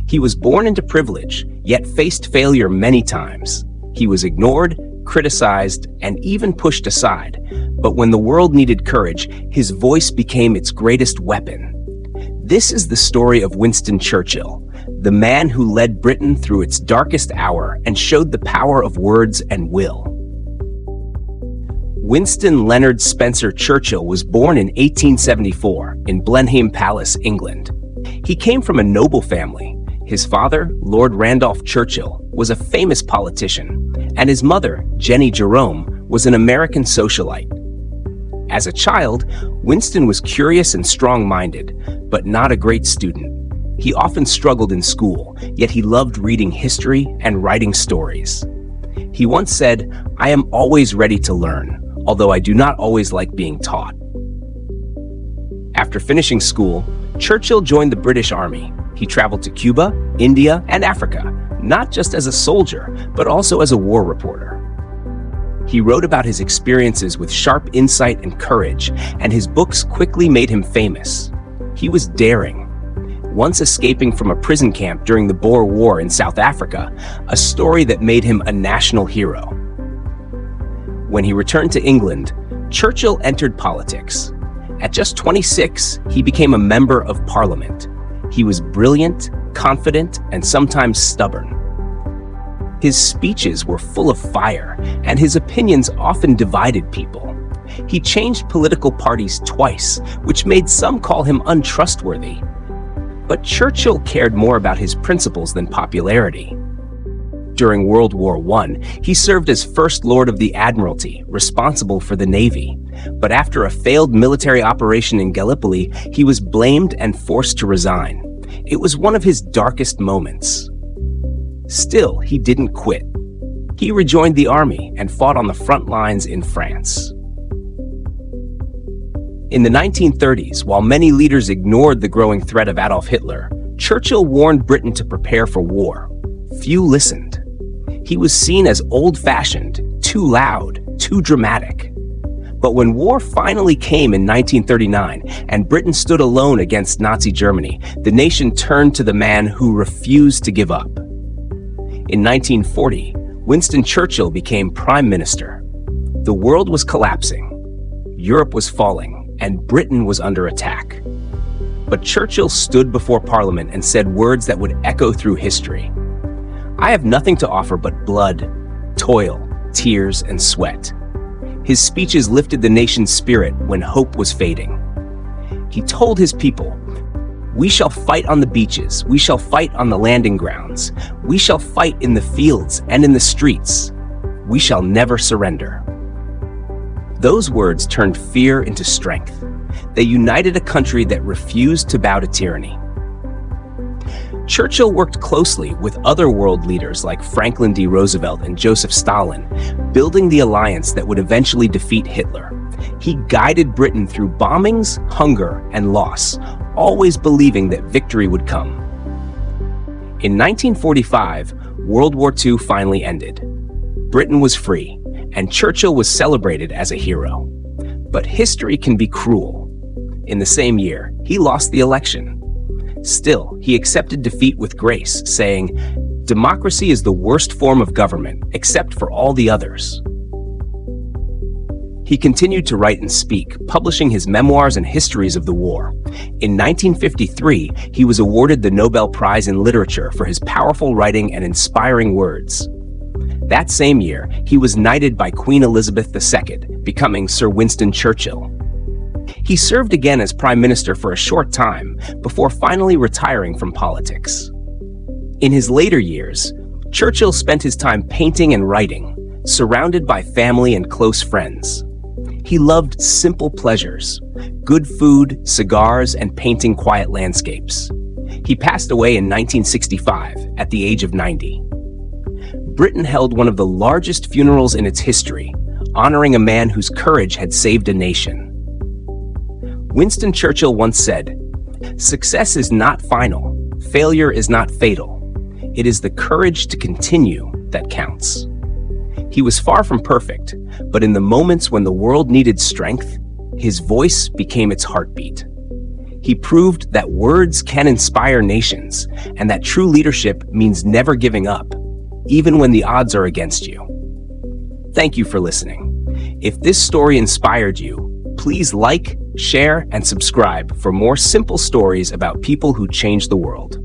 He was born into privilege, yet faced failure many times. He was ignored, criticized, and even pushed aside. But when the world needed courage, his voice became its greatest weapon. This is the story of Winston Churchill, the man who led Britain through its darkest hour and showed the power of words and will. Winston Leonard Spencer Churchill was born in 1874 in Blenheim Palace, England. He came from a noble family. His father, Lord Randolph Churchill, was a famous politician, and his mother, Jenny Jerome, was an American socialite. As a child, Winston was curious and strong-minded, but not a great student. He often struggled in school, yet he loved reading history and writing stories. He once said, "I am always ready to learn, although I do not always like being taught." After finishing school, Churchill joined the British Army. He traveled to Cuba, India, and Africa, not just as a soldier, but also as a war reporter. He wrote about his experiences with sharp insight and courage, and his books quickly made him famous. He was daring, once escaping from a prison camp during the Boer War in South Africa, a story that made him a national hero. When he returned to England, Churchill entered politics. At just 26, he became a member of Parliament. He was brilliant, confident, and sometimes stubborn. His speeches were full of fire, and his opinions often divided people. He changed political parties twice, which made some call him untrustworthy. But Churchill cared more about his principles than popularity. During World War I, he served as First Lord of the Admiralty, responsible for the Navy. But after a failed military operation in Gallipoli, he was blamed and forced to resign. It was one of his darkest moments. Still, he didn't quit. He rejoined the army and fought on the front lines in France. In the 1930s, while many leaders ignored the growing threat of Adolf Hitler, Churchill warned Britain to prepare for war. Few listened. He was seen as old-fashioned, too loud, too dramatic. But when war finally came in 1939 and Britain stood alone against Nazi Germany, the nation turned to the man who refused to give up. In 1940, Winston Churchill became Prime Minister. The world was collapsing, Europe was falling, and Britain was under attack. But Churchill stood before Parliament and said words that would echo through history. "I have nothing to offer but blood, toil, tears, and sweat." His speeches lifted the nation's spirit when hope was fading. He told his people, "We shall fight on the beaches, we shall fight on the landing grounds, we shall fight in the fields and in the streets. We shall never surrender." Those words turned fear into strength. They united a country that refused to bow to tyranny. Churchill worked closely with other world leaders like Franklin D. Roosevelt and Joseph Stalin, building the alliance that would eventually defeat Hitler. He guided Britain through bombings, hunger, and loss, always believing that victory would come. In 1945, World War II finally ended. Britain was free, and Churchill was celebrated as a hero. But history can be cruel. In the same year, he lost the election. Still, he accepted defeat with grace, saying, "Democracy is the worst form of government, except for all the others." He continued to write and speak, publishing his memoirs and histories of the war. In 1953, he was awarded the Nobel Prize in Literature for his powerful writing and inspiring words. That same year, he was knighted by Queen Elizabeth II, becoming Sir Winston Churchill. He served again as Prime Minister for a short time, before finally retiring from politics. In his later years, Churchill spent his time painting and writing, surrounded by family and close friends. He loved simple pleasures, good food, cigars, and painting quiet landscapes. He passed away in 1965 at the age of 90. Britain held one of the largest funerals in its history, honoring a man whose courage had saved a nation. Winston Churchill once said, "Success is not final, failure is not fatal. It is the courage to continue that counts." He was far from perfect, but in the moments when the world needed strength, his voice became its heartbeat. He proved that words can inspire nations and that true leadership means never giving up, even when the odds are against you. Thank you for listening. If this story inspired you, please like, share, and subscribe for more simple stories about people who change the world.